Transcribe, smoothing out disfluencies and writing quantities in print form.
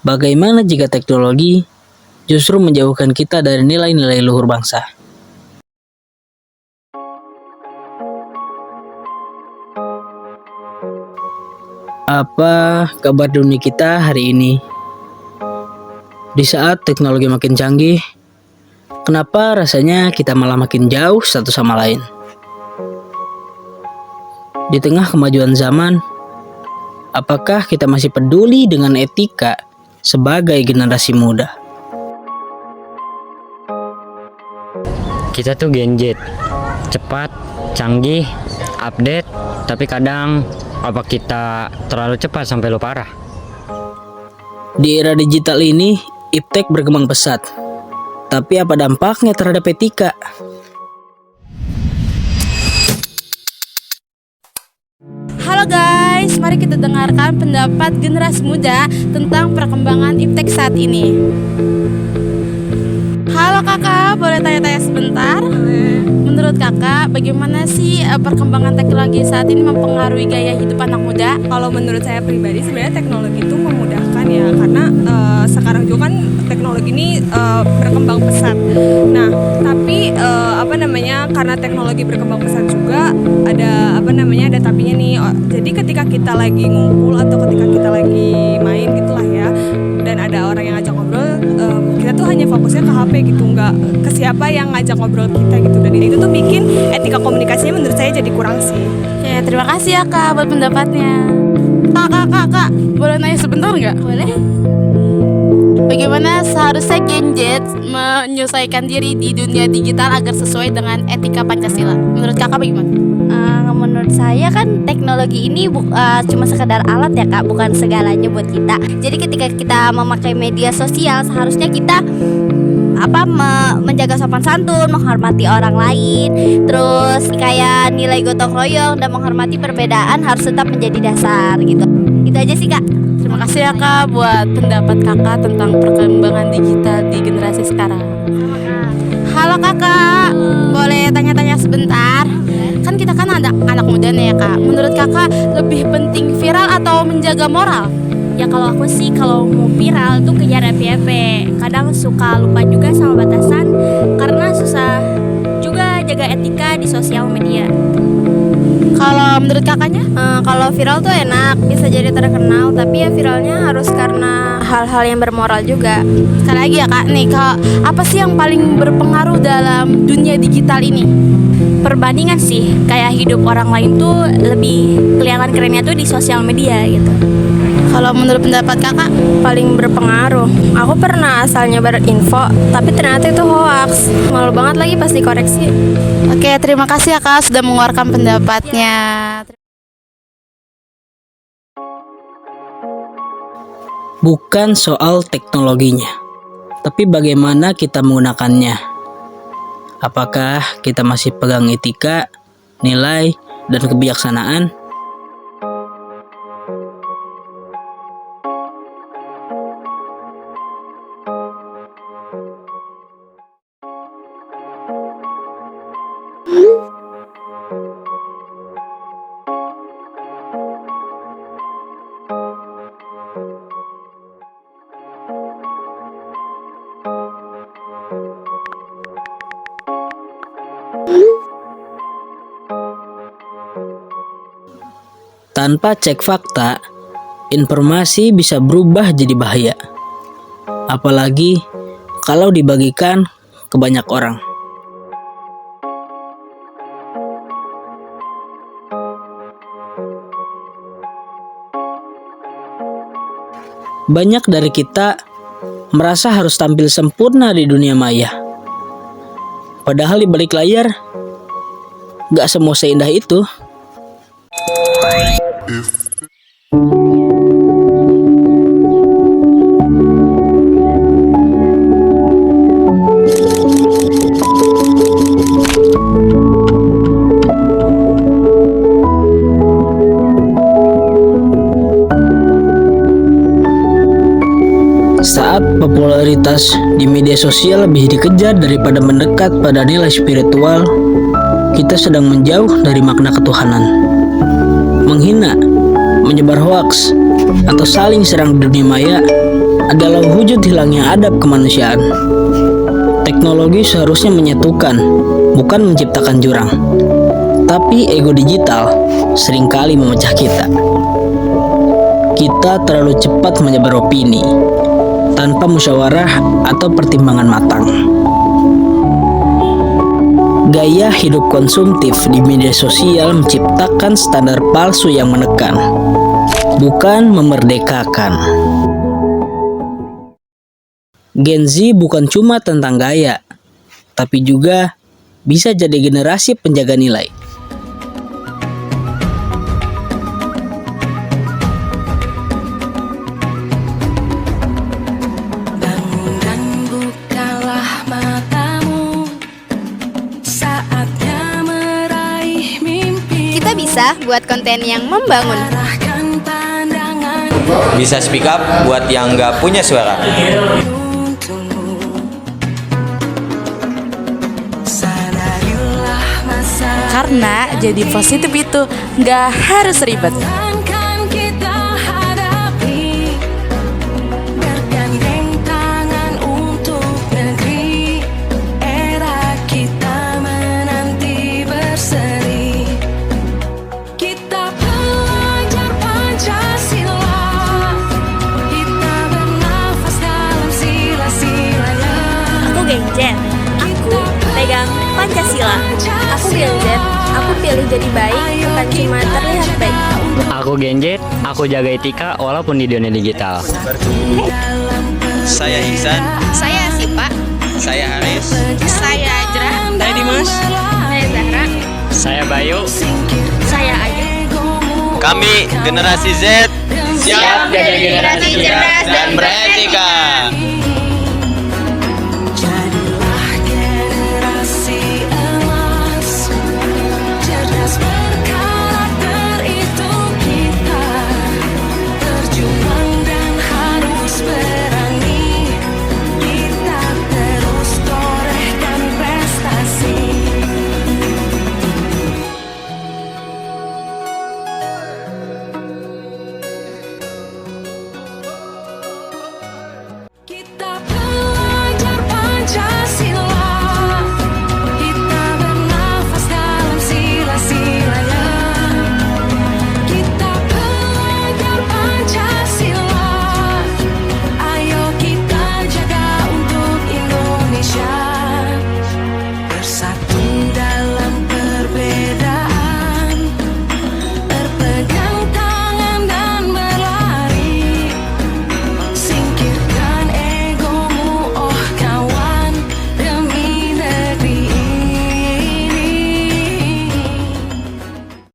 Bagaimana jika teknologi justru menjauhkan kita dari nilai-nilai luhur bangsa? Apa kabar dunia kita hari ini? Di saat teknologi makin canggih, kenapa rasanya kita malah makin jauh satu sama lain? Di tengah kemajuan zaman, apakah kita masih peduli dengan etika sebagai generasi muda? Kita tuh Gen Z, cepat, canggih, update, tapi kadang apa kita terlalu cepat sampai lo parah? Di era digital ini, iptek berkembang pesat. Tapi apa dampaknya terhadap etika? Halo guys, mari kita dengarkan pendapat generasi muda tentang perkembangan iptek saat ini. Halo kakak, boleh tanya-tanya sebentar? Menurut kakak, bagaimana sih perkembangan teknologi saat ini mempengaruhi gaya hidup anak muda? Kalau menurut saya pribadi sebenarnya teknologi itu memudahkan ya, karena sekarang juga kan teknologi ini berkembang pesat. Nah, tapi karena teknologi berkembang pesat juga ada ada tapinya nih. Jadi ketika kita lagi ngumpul atau ketika kita lagi main gitulah ya, dan ada orang yang ngajak ngobrol, kita tuh hanya fokusnya ke HP gitu, nggak ke siapa yang ngajak ngobrol kita gitu. Dan itu tuh bikin etika komunikasinya menurut saya jadi kurang sih. Ya, terima kasih ya kak buat pendapatnya. Kak, boleh nanya sebentar nggak? Boleh. Bagaimana seharusnya Gen Z menyesuaikan diri di dunia digital agar sesuai dengan etika Pancasila? Menurut kakak bagaimana? Menurut saya kan teknologi ini cuma sekedar alat ya kak, bukan segalanya buat kita. Jadi ketika kita memakai media sosial, seharusnya kita menjaga sopan santun, menghormati orang lain, terus kayak nilai gotong royong dan menghormati perbedaan harus tetap menjadi dasar gitu. Itu aja sih kak. Terima kasih ya kak buat pendapat kakak tentang perkembangan digital di generasi sekarang. Halo kakak, boleh tanya-tanya sebentar? Kan kita kan ada anak muda nih ya kak. Menurut kakak lebih penting viral atau menjaga moral? Ya kalau aku sih kalau mau viral tuh kejar FYP. Kadang suka lupa juga sama batasan karena susah juga jaga etika di sosial media. Kalau menurut kakaknya? Kalau viral tuh enak, bisa jadi terkenal, tapi ya viralnya harus karena hal-hal yang bermoral juga. Sekali lagi ya kak, nih kak, apa sih yang paling berpengaruh dalam dunia digital ini? Perbandingan sih, kayak hidup orang lain tuh lebih kelihatan kerennya tuh di sosial media gitu. Kalau menurut pendapat kakak? Paling berpengaruh. Aku pernah asal nyebar info, tapi ternyata itu hoax. Malu banget lagi pas dikoreksi. Oke, terima kasih ya kak sudah mengeluarkan pendapatnya. Bukan soal teknologinya, tapi bagaimana kita menggunakannya. Apakah kita masih pegang etika, nilai, dan kebijaksanaan? Tanpa cek fakta, informasi bisa berubah jadi bahaya. Apalagi kalau dibagikan ke banyak orang. Banyak dari kita merasa harus tampil sempurna di dunia maya. Padahal di balik layar, gak semua seindah itu. Saat popularitas di media sosial lebih dikejar daripada mendekat pada nilai spiritual, kita sedang menjauh dari makna ketuhanan. Menghina, menyebar hoaks, atau saling serang di dunia maya adalah wujud hilangnya adab kemanusiaan. Teknologi seharusnya menyatukan, bukan menciptakan jurang. Tapi ego digital seringkali memecah kita. Kita terlalu cepat menyebar opini tanpa musyawarah atau pertimbangan matang. Gaya hidup konsumtif di media sosial menciptakan standar palsu yang menekan, bukan memerdekakan. Gen Z bukan cuma tentang gaya, tapi juga bisa jadi generasi penjaga nilai. Kita bisa buat konten yang membangun. Bisa speak up buat yang nggak punya suara. Karena jadi positif itu nggak harus ribet. Gen, aku pegang Pancasila. Aku Gen Z, aku pilih jadi baik, bukan cuma terlihat baik. Aku Gen Z, aku jaga etika walaupun di dunia digital. Saya Ihsan. Saya Sipa. Saya Haris. Saya Ajra. Saya Dimas. Saya Zahra. Saya Bayu. Saya Ayu. Kami generasi Z. Siap jadi generasi cerdas.